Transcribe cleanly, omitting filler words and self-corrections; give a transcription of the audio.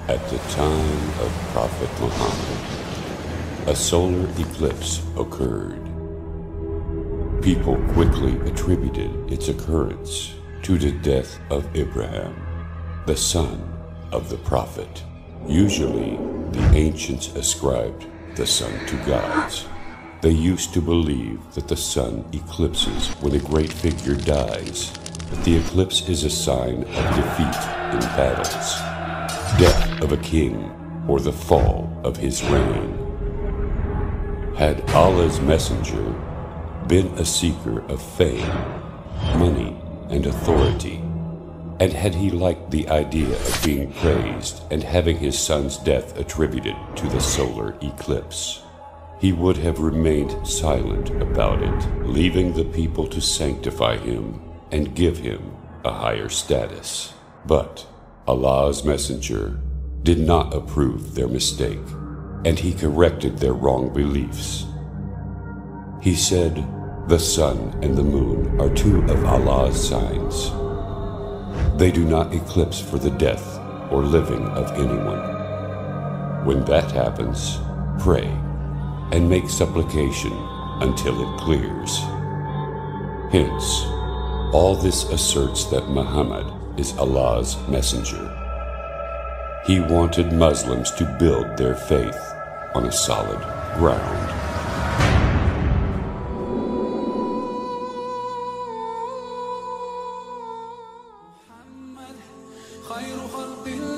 At the time of Prophet Muhammad, a solar eclipse occurred. People quickly attributed its occurrence to the death of Abraham, the son of the Prophet. Usually, the ancients ascribed the sun to gods. They used to believe that the sun eclipses when a great figure dies, but the eclipse is a sign of defeat in battles, death of a king, or the fall of his reign. Had Allah's messenger been a seeker of fame, money, and authority, and had he liked the idea of being praised and having his son's death attributed to the solar eclipse, he would have remained silent about it, leaving the people to sanctify him and give him a higher status. But Allah's messenger did not approve their mistake, and he corrected their wrong beliefs. He said, "The sun and the moon are two of Allah's signs. They do not eclipse for the death or living of anyone. When that happens, pray and make supplication until it clears." Hence, all this asserts that Muhammad is Allah's messenger. He wanted Muslims to build their faith on a solid ground. خير خلق الله